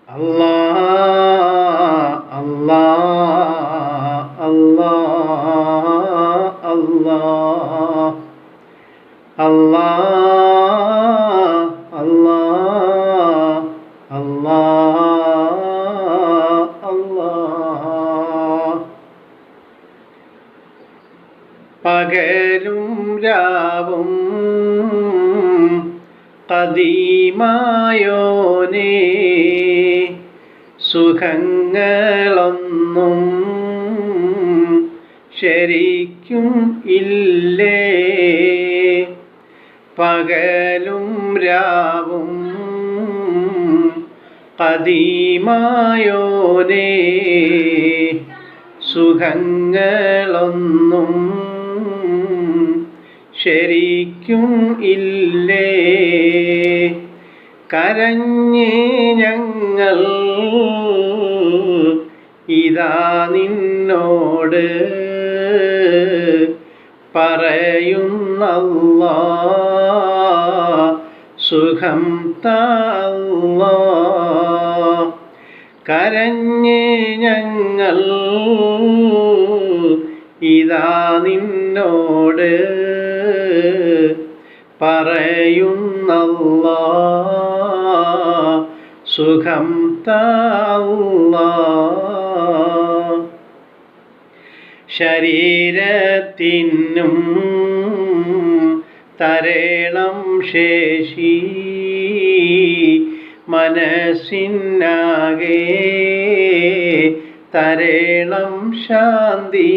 Allah, Allah, Allah, Allah, Allah, Allah, Allah, Allah. പകലും രാവും ഖദീമായോനേ, സുഖങ്ങളൊന്നും ശരിക്കും ഇല്ലേ. പകലും രാവും ഖദീമായോനേ, സുഖങ്ങളൊന്നും ശരിക്കും ഇല്ലേ. കരഞ്ഞ് ഞങ്ങൾ ഇതാ നിന്നോട് പറയുന്നല്ലാ, സുഖം താ അല്ലാ. കരഞ്ഞ് ഞങ്ങൾ ഇതാ നിന്നോട് പറയുന്നല്ലാ, സുഖം താ അല്ലാ. ശരീരത്തിനും തരേണം ശേഷി, മനസ്സിനാകെ തരേണം ശാന്തി.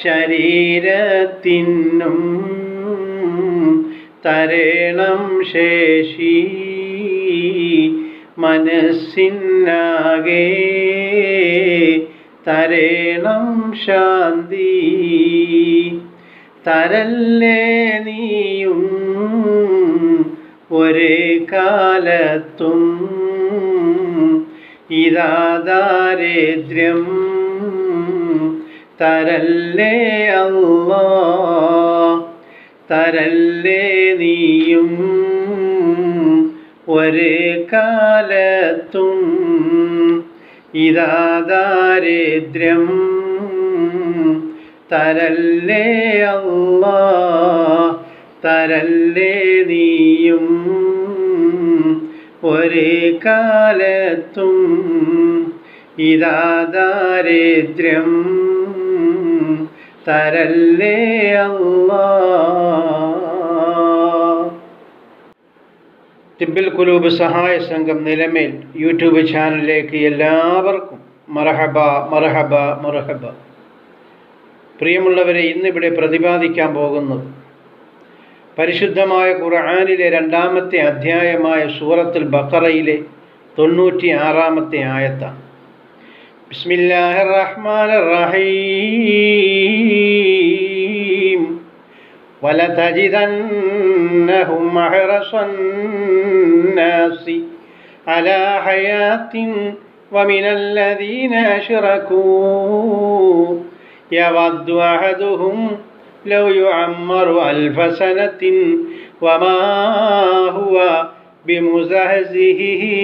ശരീരത്തിനും തരേണം ശേഷി, മനസ്സിനാകെ തരേണം ശാന്തി. തരല്ലേ നീയും ഒരേ കാലത്തും ഇതാ ദാരിദ്ര്യം. തരല്ലേ അല്ലാ, തരല്ലേ നീയും ഒരേ കാലത്തും ഇതാ ദാരിദ്ര്യം. തരല്ലേ അല്ലാ, തരല്ലേ നീയും ഒരേ കാലത്തും ഇതാ ദാരിദ്ര്യം. തരല്ലേ അല്ലാ. തിബ്ബിൽ ഖുലൂബ് സഹായ സംഘം നിലമേൽ യൂട്യൂബ് ചാനലിലേക്ക് എല്ലാവർക്കും മർഹബ മർഹബ മർഹബ. പ്രിയമുള്ളവരെ, ഇന്നിവിടെ പ്രതിപാദിക്കാൻ പോകുന്നത് പരിശുദ്ധമായ ഖുർആനിലെ 2-ാമത്തെ അധ്യായമായ സൂറത്തുൽ ബഖറയിലെ 96-ാമത്തെ ആയത്താണ്. ബിസ്മില്ലാഹിർ റഹ്മാനിർ റഹീം. വലതജിദന്നഹും അഹ്റസന്നാസി അലാ ഹയാത്തിൻ വമിനല്ലദീന അശ്റകൂ യവദ്ദു അഹദുഹും ലൗ യുഅമ്മറു അൽഫ സനത്തിൻ വമാ ഹുവ ബിമുസഹ്സിഹിഹി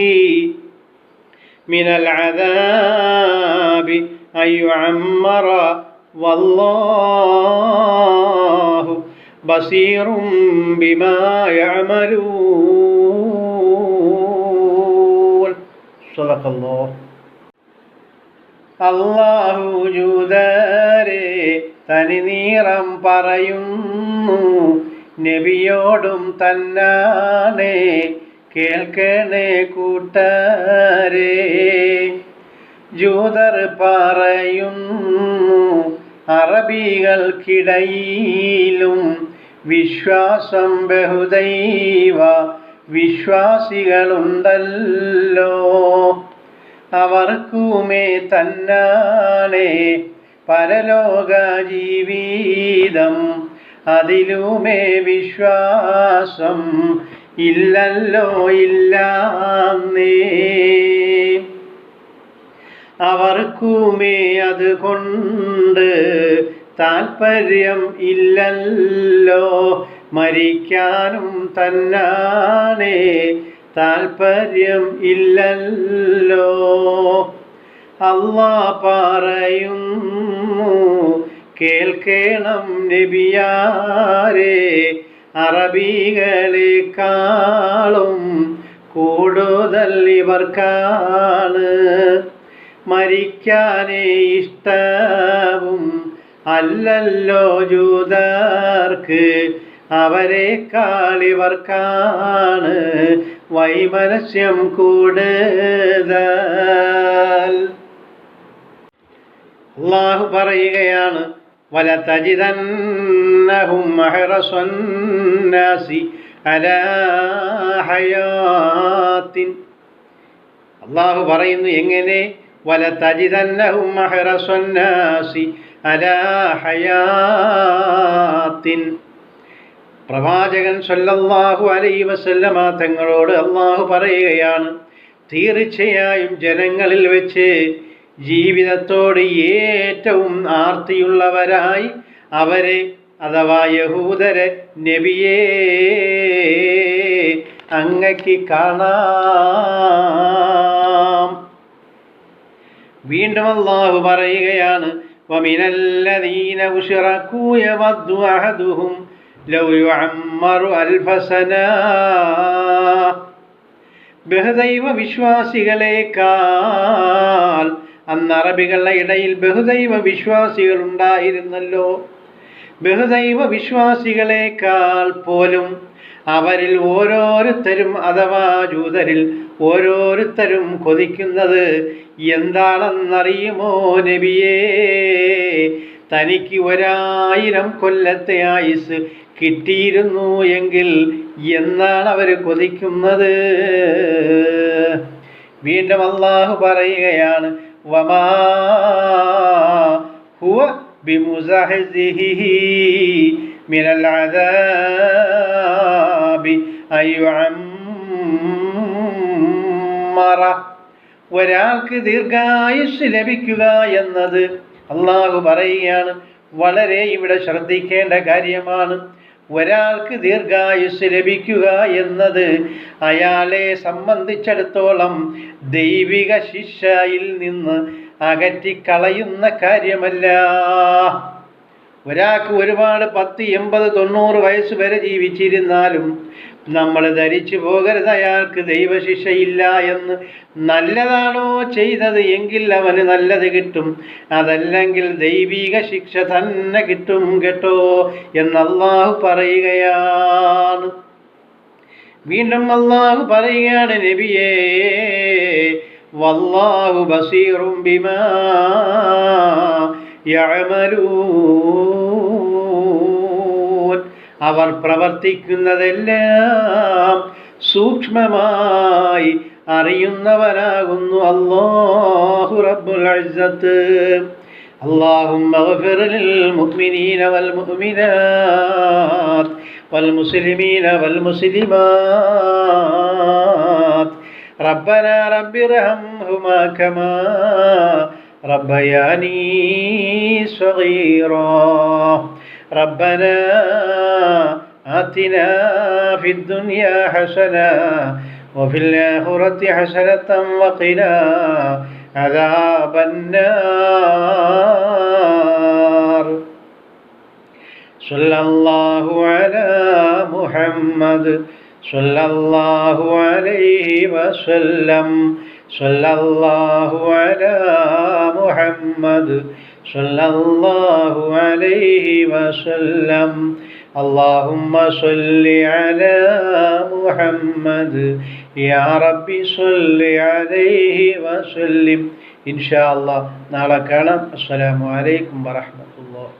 മിനൽ അദാബി അൻ യുഅമ്മറ വല്ലാഹു ബസീറും ബിമാ യഅമലൂൻ. സദഖല്ലാഹ്. അല്ലാഹു ജൂദരെ തനിനീറം പറയുന്നു, നബിയോടും തന്നാണേ കേൾക്കണേ കൂട്ടരേ. ജൂതർ പറയുന്നു, അറബികൾക്കിടയിലും വിശ്വാസം ബഹുദൈവ വിശ്വാസികളുണ്ടല്ലോ. അവർക്കുമേ തന്നാണേ പരലോക ജീവിതം, അതിലുമേ വിശ്വാസം ഇല്ലല്ലോ ഇല്ലാന്നേ. അവർക്കുമേ അതുകൊണ്ട് താൽപര്യം ഇല്ലല്ലോ, മരിക്കാനും തന്നാണേ താൽപര്യം ഇല്ലല്ലോ. അല്ലാഹ് പറയുന്നു, കേൾക്കണം നബിയാരേ, അറബികളെക്കാളും കൂടുതൽ ഇവർക്കാണ് മരിക്കാനേ ഇഷ്ടവും അല്ലല്ലോ ജൂതർക്ക്, അവരെക്കാൾ ഇവർക്കാണ് വൈമനസ്യം കൂടുതൽ. അല്ലാഹു പറയുകയാണ്, വലതജിദന്നഹും അഹ്റസന്നാസി അലാ ഹയാത്തിൻ. അല്ലാഹു പറയുന്നു എങ്ങനെ? വലതജിദന്നഹും അഹ്റസന്നാസി അലാ ഹയാത്തിൻ. പ്രവാചകൻ സല്ലല്ലാഹു അലൈഹി വസല്ലമ തങ്ങളോട് അല്ലാഹു പറയുകയാണ്, തീർച്ചയായും ജനങ്ങളിൽ വെച്ച് ജീവിതത്തോട് ഏറ്റവും ആർത്തിയുള്ളവരായി അവരെ, അഥവാ യഹൂദരെ, നബിയേ അങ്ങക്ക് കാണാം. വീണ്ടും അല്ലാഹു പറയുകയാണ്, വമിനല്ലദീന ഉശ്റകൂ യവദ്ദു അഹദുഹും ലൗ യുഅമ്മറു അൽഫ സനാ. ബഹുദൈവ വിശ്വാസികളെക്കാൾ അന്ന് അറബികളുടെ ഇടയിൽ ബഹുദൈവ വിശ്വാസികൾ ഉണ്ടായിരുന്നല്ലോ. ബഹുദൈവ വിശ്വാസികളെക്കാൾ പോലും അവരിൽ ഓരോരുത്തരും, അഥവാ ജൂതരിൽ ഓരോരുത്തരും കൊതിക്കുന്നത് എന്താണെന്നറിയുമോ നബിയേ? തനിക്ക് 1000 കൊല്ലത്തെ ആയുസ് കിട്ടിയിരുന്നു എങ്കിൽ എന്നാണ് അവർ കൊതിക്കുന്നത്. വീണ്ടും അല്ലാഹു പറയുകയാണ്, വമാ ഹുവ ബിമുസഹ്സിഹി മിനൽ അദാബി അയ്യുഅമ്മറ. ഒരാൾക്ക് ദീർഘായുസ് ലഭിക്കുക എന്നത് അല്ലാഹു പറയുകയാണ്, വളരെ ഇവിടെ ശ്രദ്ധിക്കേണ്ട കാര്യമാണ്. ഒരാൾക്ക് ദീർഘായുസ് ലഭിക്കുക എന്നത് അയാളെ സംബന്ധിച്ചിടത്തോളം ദൈവിക ശിക്ഷയിൽ നിന്ന് അകറ്റിക്കളയുന്ന കാര്യമല്ല. ഒരാൾക്ക് ഒരുപാട് 10, 80, 90 വയസ്സ് വരെ ജീവിച്ചിരുന്നാലും നമ്മൾ ധരിച്ചു പോകരുത് അയാൾക്ക് ദൈവശിക്ഷയില്ല എന്ന്. നല്ലതാണോ ചെയ്തത് എങ്കിൽ അവന് നല്ലത് കിട്ടും, അതല്ലെങ്കിൽ ദൈവിക ശിക്ഷ തന്നെ കിട്ടും കേട്ടോ എന്ന് അല്ലാഹു പറയുകയാണ്. വീണ്ടും അല്ലാഹു പറയുകയാണ്, നബിയേ വല്ലാഹു ബസീറും ബിമാ യഅമലൂൻ. അവർ പ്രവർത്തിക്കുന്നതെല്ലാം സൂക്ഷ്മമായി അറിയുന്നവനാകുന്നു അല്ലാഹു റബ്ബുൽ ഇസ്സത്ത്. അല്ലാഹുമ്മഗ്ഫിർ ലിൽ മുഅ്മിനീന വൽ മുഅ്മിനാത്ത് വൽ മുസ്ലിമീന വൽ മുസ്ലിമാത്ത് റബ്ബനാ റബ്ബിർഹംഹുമാ കമാ റബ്ബയാനീ സഗീറാ. ربنا آتنا في الدنيا حسنة وفي الآخرة حسنة وقنا عذاب النار. صلى الله على محمد صلى الله عليه وسلم. صلى الله على محمد صلى الله عليه وسلم. اللهم صل على محمد يا ربي صل عليه وسلم. إن شاء الله നാളെ കാണാം. അസ്സലാമു അലൈക്കും വറഹ്മത്തുള്ളാഹി.